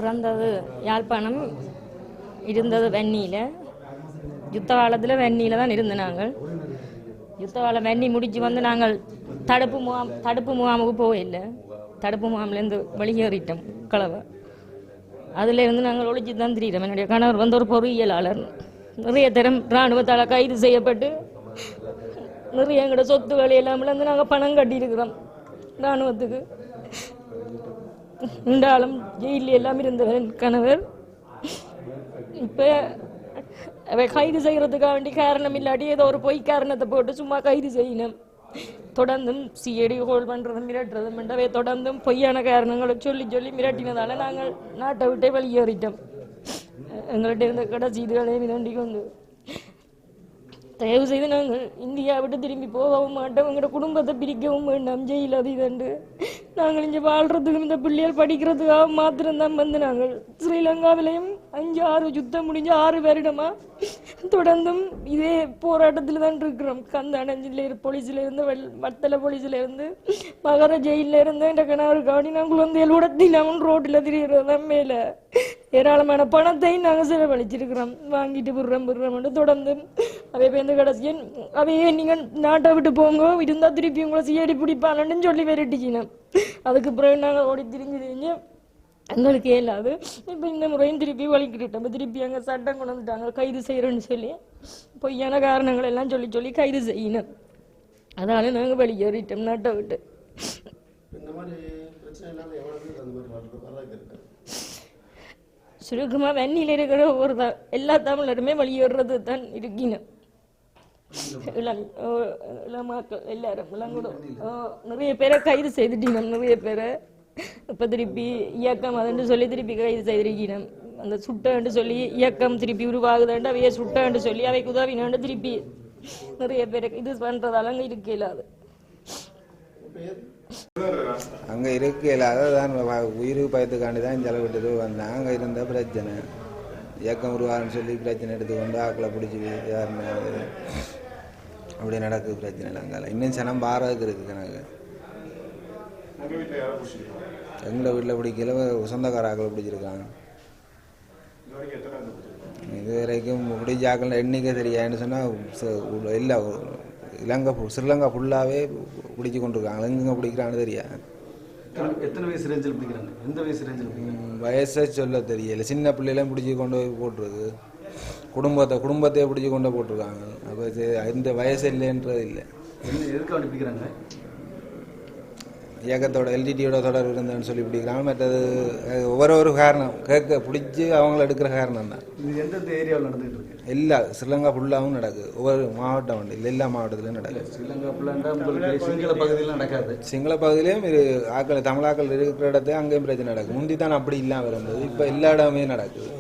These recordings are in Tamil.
பிறந்தது யாழ்ப்பாணம், இருந்தது வன்னியில். யுத்த காலத்தில் வன்னியில் தான் இருந்த நாங்கள். யுத்த காலம் வன்னி முடிச்சு வந்து நாங்கள் தடுப்பு முகாமுக்கு போகல. தடுப்பு முகாம்லேருந்து வெளியேறிட்டோம் கலவை. அதிலிருந்து நாங்கள் ஒழிச்சு தான் திரியிறோம். என்னுடைய கணவர் வந்து ஒரு பொறியியலாளர். நிறைய தரம் இராணுவத்தால் கைது செய்யப்பட்டு நிறைய எங்களோட சொத்து வேலையெல்லாம் இழந்து நாங்கள் பணம் கட்டியிருக்கிறோம் இராணுவத்துக்கு. இன்றாலும் ஜெயிலில் எல்லாம் இருந்தவர் கணவர். இப்போ அவை கைது செய்கிறதுக்காக வேண்டி காரணம் இல்லாட்டி ஏதோ ஒரு பொய் காரணத்தை போட்டு சும்மா கைது செய்யணும். தொடர்ந்தும் சிஐடி ஹோல்ட் பண்ணுறதும் மிரட்டுறதும் அவை தொடர்ந்தும் பொய்யான காரணங்களை சொல்லி சொல்லி மிரட்டினதால நாங்கள் நாட்டை விட்டே வெளியேறிட்டோம். எங்கள்கிட்ட இருந்த கடைசி இதுகளை மிரண்டி கொண்டு தயவு செய்து நாங்கள் இந்தியா விட்டு திரும்பி போகவும் மாட்டோம். எங்களோட குடும்பத்தை பிரிக்கவும் வேண்டாம். ஜெயில் அது இதுண்டு நாங்கள் இங்கே வாழ்கிறதுக்கும் இந்த பிள்ளைகள் படிக்கிறதுக்காக மாத்திரம்தான் வந்து நாங்கள் ஸ்ரீலங்காவிலையும் 5-6 யுத்தம் முடிஞ்ச 6 வருடமா தொடர்ந்தும் இதே போராட்டத்தில் தான் இருக்கிறோம். கந்தானஞ்சில போலீஸில் இருந்து வத்தலை போலீஸில் இருந்து மகர ஜெயிலில் இருந்து என்ற கணவருக்காண்டி நாங்கள் வந்து எழுபத்தினாமன் ரோட்டில் திரிகிறோம். மேலே ஏராளமான பணத்தை நாங்கள் செலவழிச்சிருக்கிறோம். வாங்கிட்டு விடுறோம் தொடர்ந்து அவை பேருந்து கடைசியன் அவையே நீங்கள் நாட்டை விட்டு போங்க, இருந்தால் திருப்பி உங்களை சிஐடி பிடிப்பானன்னு சொல்லி விரட்டிச்சினோம். அதுக்கு பிறகு நாங்கள் ஓடி திரிஞ்சு எங்களுக்கு இயலாது. இப்போ இந்த முறையும் திருப்பி வலிக்கிட்டோம். திருப்பி அங்கே சட்டம் கொண்டு வந்துட்டாங்க கைது செய்கிறேன்னு சொல்லி பொய்யான காரணங்கள் எல்லாம் சொல்லி சொல்லி கைது செய்யணும். அதனால நாங்கள் வெளியேறிட்டோம் நாட்டை விட்டு. சுருக்கமாக வன்னியில் இருக்கிற ஒரு எல்லா தமிழருமே வெளியேறது தான் இருக்கணும். இளமாக்கள் எல்லாரும் இளங்கூட நிறைய பேரை கைது செய்துட்டீங்க. நிறைய பேரை இப்போ திருப்பி இயக்கம் அதுன்னு சொல்லி திருப்பி கைது செய்திருக்கணும். அந்த சுட்டன்னு சொல்லி இயக்கம் திருப்பி உருவாகுதுண்டு அவைய சுட்டன்னு சொல்லி அவைக்கு உதவினாண்டு திருப்பி நிறைய பேருக்கு இது பண்ணுறதால அங்கே இருக்க இல்லாது. அங்கே இருக்க இல்லாத தான் உயிருக்கு பயத்துக்காண்டி தான் செலவிட்டு வந்தேன். அங்கே இருந்த பிரச்சனை இயக்கம் உருவாகுன்னு சொல்லி பிரச்சனை எடுத்துக்கொண்டு ஆக்களை பிடிச்சி யாருன்னு அப்படி நடக்குது பிரச்சனை. அங்கே இன்னும் சனம் பாரதுக்கு இருக்குது. எனக்கு எங்களை வீட்டில் பிடிக்கல, சொந்தக்கார ஆக்களை பிடிச்சிருக்காங்க. இது வரைக்கும் பிடிச்ச ஆக்கள் எண்ணிக்கை தெரியாதுன்னு சொன்னால் இல்லை ஸ்ரீலங்கா ஃபுல்லாகவே பிடிச்சி கொண்டிருக்காங்க. எங்கெங்க பிடிக்கிறான்னு தெரியாது. எத்தனை வயசு ரேஞ்சில் பிடிக்கிறாங்க? எந்த வயசு ரேஞ்சில்? வயசை சொல்ல தெரியல. சின்ன பிள்ளைலாம் பிடிச்சி கொண்டு போய் போட்டுருக்கு. குடும்பத்தையே பிடிச்சி கொண்டு போட்டிருக்காங்க. அப்போ இந்த வயசு இல்லைன்றது இல்லை. எதுக்கு அப்படி பிடிக்கிறாங்க? இயக்கத்தோட எல்டிடியோட தொடர்பு இருந்தேன்னு சொல்லி பிடிக்கிறாங்க. மற்றது ஒவ்வொரு காரணம் கேட்க பிடிச்சி அவங்கள எடுக்கிற காரணம் தான். இது எந்தெந்த ஏரியாவில் நடந்துகிட்டு இருக்கு? எல்லா ஸ்ரீலங்கா ஃபுல்லாகவும் நடக்குது. ஒவ்வொரு மாவட்டம் உண்டு, இல்லை எல்லா மாவட்டத்திலையும் நடக்குது. ஸ்ரீலங்கா ஃபுல்லாக உங்களுக்கு சிங்கள பகுதியில் நடக்காது. சிங்கள பகுதியிலையும் ஆக்கள் தமிழாக்கள் இருக்கிற இடத்தையும் அங்கேயும் பிரச்சனை நடக்குது. முந்தி தான் அப்படி இல்லாமல் இருந்தது. இப்போ எல்லா இடமே நடக்குது.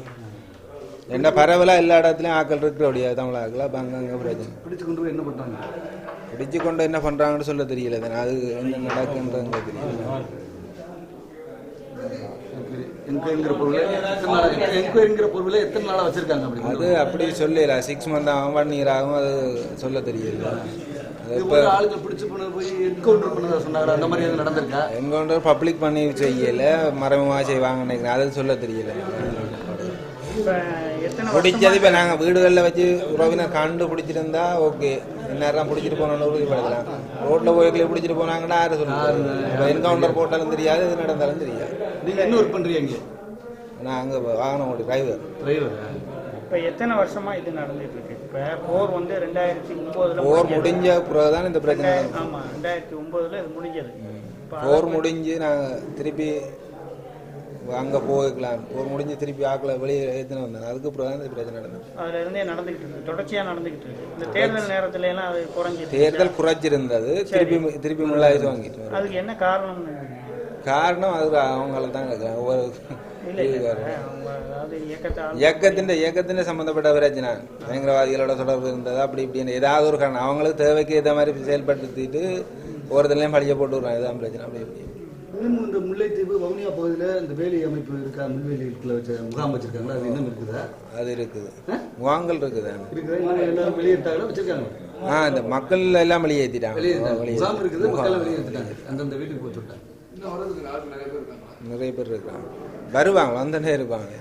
என்ன பரவலாக எல்லா இடத்துலையும் ஆக்கள் இருக்கிற முடியாது தமிழாக்கள். அப்போ அங்கங்கே பிரச்சனை. பிடிச்சு கொண்டு போய் என்ன பண்ணுறாங்க? பிடிச்சு கொண்டு என்ன பண்ணுறாங்கன்னு சொல்ல தெரியல. தானே அது என்ன நடக்குன்றது தெரியல. என்கொயரிங்கிற பொருளை எத்தனை நாளாக வச்சிருக்காங்க? அது அப்படி சொல்லல. 6 months ஆகும் 1 year ஆகும். அது சொல்ல தெரியல. ஆளுகள் பிடிச்சி போய் என்கவுண்டர் பண்ண சொன்னாங்க. அந்த மாதிரி எதுவும் நடந்திருக்கா? என்கவுண்டர் பப்ளிக் பண்ணி செய்யல, மறைமுகமாக செய்வாங்கன்னு நினைக்கிறேன். அது சொல்ல தெரியல. பிடிச்சது இப்போ நாங்கள் வீடுகளில் வச்சு உறவினர் கண்டு பிடிச்சிருந்தா ஓகே, இந்நேரம் பிடிச்சிட்டு போனோன்னு உறுதிப்படுத்தலாம். ரோட்டில் போய்களே பிடிச்சிட்டு போனாங்கன்னா யாரும் சொல்லுவாங்க. என்கவுண்டர் போட்டாலும் தெரியாது, எது நடந்தாலும் தெரியாது. நீங்கள் என்ன ஒர்க் பண்ணுறீங்க? நான் அங்கே வாகனம் ஓடி டிரைவர். இப்போ எத்தனை வருஷமாக இது நடந்துட்டு இருக்கு? இப்போ போர் வந்து 2009 போர் முடிஞ்ச பிறகு தான் இந்த பிரச்சனை. ஆமாம், 2009 இது முடிஞ்சது. போர் முடிஞ்சு நாங்கள் திருப்பி அங்கே போய்க்கலாம். போர் முடிஞ்சு திருப்பி ஆக்களை வெளியே ஏற்றின வந்தேன். அதுக்கப்புறம் தான் இந்த பிரச்சனை நடந்தது. அதில் இருந்தே நடந்துக்கிட்டு இருக்கு, தொடர்ச்சியாக நடந்துக்கிட்டு இருக்கு. இந்த தேர்தல் நேரத்துல எல்லாம் அது குறைஞ்சி தேர்தல் குறைச்சிருந்தது. திருப்பி முள்ளாயுது வாங்கிட்டு. அதுக்கு என்ன காரணம்? காரணம் அது அவங்கள தான் ஒவ்வொரு இயக்கத்தின் சம்பந்தப்பட்ட பிரச்சனை. பயங்கரவாதிகளோட தொடர்பு இருந்தது. அப்படி இப்படின்னு ஏதாவது ஒரு காரணம் அவங்களுக்கு தேவைக்கு ஏற்ற மாதிரி செயல்படுத்திட்டு ஒவ்வொருத்தரையும் பழிய போட்டு விடுறாங்க. இதுதான் பிரச்சனை. அப்படி இப்படி இந்த முல்லைத்தீவு வவுனியா பகுதியில் இந்த வேலி அமைப்பு இருக்கா? முள்வேலிக்குள்ள வச்ச முகாம் வச்சிருக்காங்களா? அது இன்னும் இருக்குதா? அது இருக்குது. முகாம்கள் இருக்குது. எல்லாரும் வெளியேற்றாங்களா? வச்சிருக்காங்க. இந்த மக்கள் எல்லாம் வெளியேற்றிட்டாங்க. முகாம் இருக்குது, மக்கள் வெளியேற்றிட்டாங்க. அந்தந்த வீட்டுக்கு போய் சொல்லிட்டாங்க. நிறைய பேர் இருக்காங்க, வருவாங்க, வந்துட்டே இருப்பாங்க.